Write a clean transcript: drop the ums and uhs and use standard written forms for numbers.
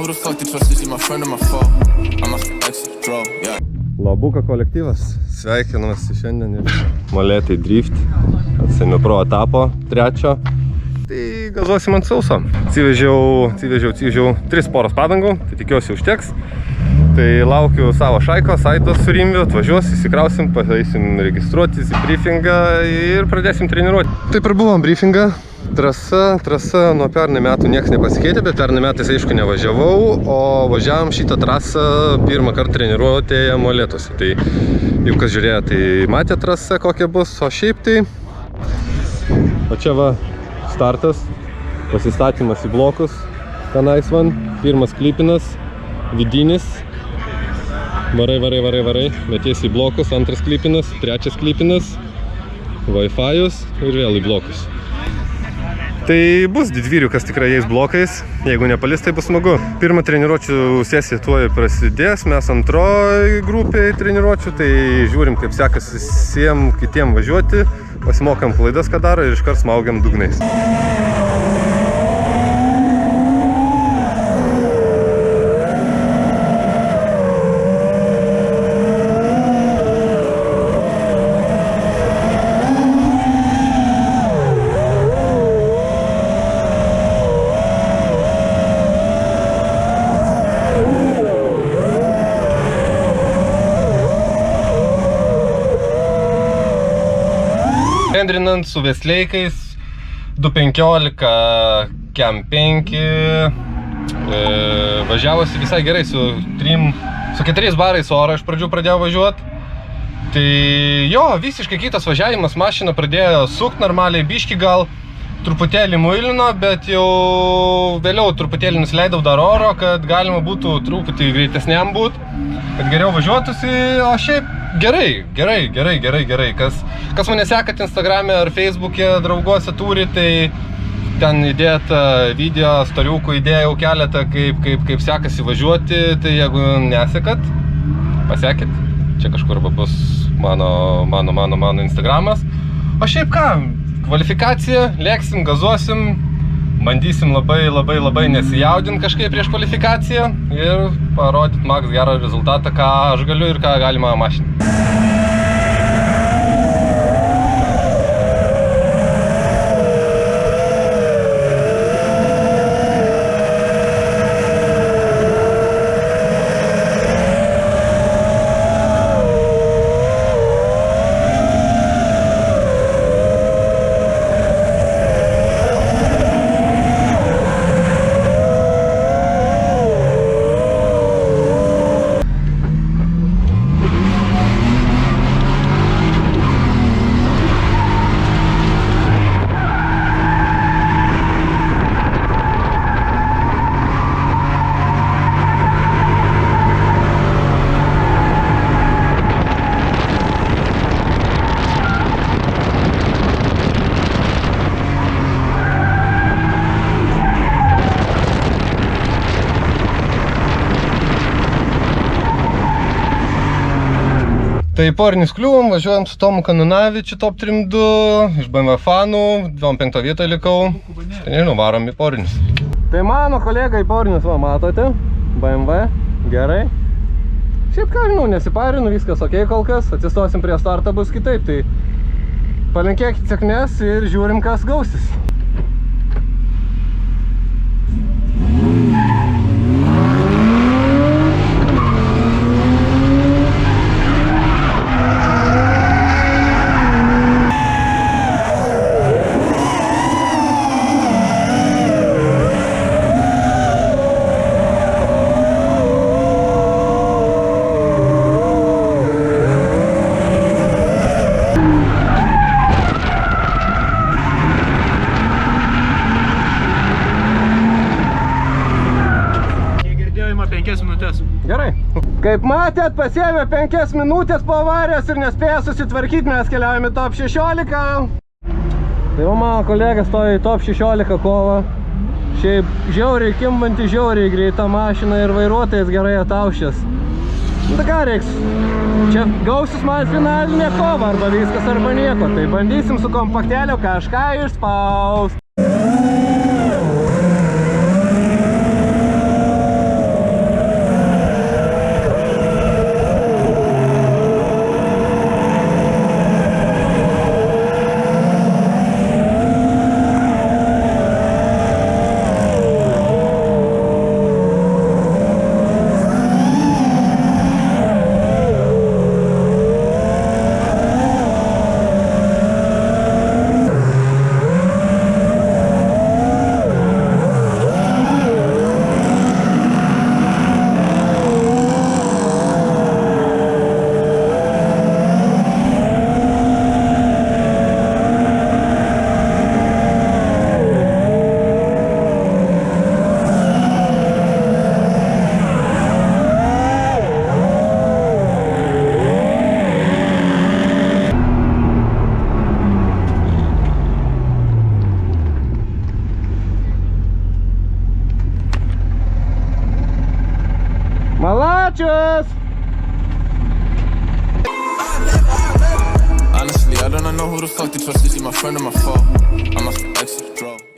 the fuck you trust? Is he my friend or my foe? I'm a exit, bro, yeah. Labuko kolektyvas, sveikinamasi šiandien ir molėtai drift, atsėmiu pro etapo 3. Tai gazuosim ant sauso. Atsivežiau 3 poros padangų, tai tikiuosi užteks. Tai laukiu savo šaiko, Saitos su Rimviu, atvažiuos, įsikrausim, paeisim registruotis į briefingą ir pradėsim treniruoti. Taip ir buvom briefingą. Trasa nuo pernai metų niekas nepasikeitė, bet pernai metais aišku nevažiavau, o važiavom šitą trasą pirmą kartą treniruotėje molėtuose. Tai jau kas žiūrėjo, tai matė trasą kokia bus, o šiaip tai... O čia va startas, pasistatymas į blokus, tenais van, pirmas klipinas, vidinis, varai, meties į blokus, antras klipinas, trečias klipinas, Wi-Fi'us ir vėl į blokus. Tai bus didvyriukas tikrai jais blokais, jeigu nepalis, tai bus smagu. Pirmą treniruočių sesiją tuoj prasidės, mes antroj grupėj treniruočių, tai žiūrim, kaip sekasi visiem kitiem važiuoti, pasimokam klaidas, ką daro ir iškart smaugiam dugnais. Bendrinant su Vesleikais 2.15 Cam 5 važiavosi visai gerai su 4 barais oro iš pradžių pradėjau važiuoti. Tai jo, visiškai kitas važiavimas, mašina pradėjo sukt normaliai, biški gal truputėlį muilino, bet jau vėliau truputėlį nusileidau dar oro, kad galima būtų truputį greitesniam būt, kad geriau važiuotųsi, o šiaip gerai. Kas mane sekat Instagrame ar Facebook'e drauguose turi, tai ten įdėta video, storiukų įdėjau keletą, kaip sekasi važiuoti, tai jeigu nesekat, pasekit. Čia kažkur bus mano Instagramas. O šiaip ką, kvalifikacija, lėksim, gazuosim, bandysim labai nesijaudint kažkaip prieš kvalifikaciją ir parodyt maks gerą rezultatą, ką aš galiu ir ką galima mašinti. Tai porinis kliuvom, važiuojam su Tomu Kanunavičiu top trim 2, iš BMW fanų, 25 vietą likau, tai nežinau, varom į porinius. Tai mano kolega į porinius, va, matote, BMW, gerai. Šiaip ką žinau, nesiparinu, viskas ok kol kas, atsistosim prie startą, bus kitaip, tai palinkėkit sėkmės ir žiūrim, kas gausis. Gerai. Kaip matėt, pasiėmė 5 minutės po avarijos ir nespėjo susitvarkyti, mes keliaujame top 16. Tai va, mano kolega stoja į top 16 kovą. Šiaip žiauriai kimbanti, žiauriai greita mašina ir vairuotojas gerai ataušęs. Nu tai ką reiks? Čia gausis man finalinė kova, arba viskas arba nieko. Tai bandysim su kompaktėliu kažką išspaust. Svečias! Honestly, I don't know who the fuck to trust. Is he my friend or my foe? I'm a exit, bro.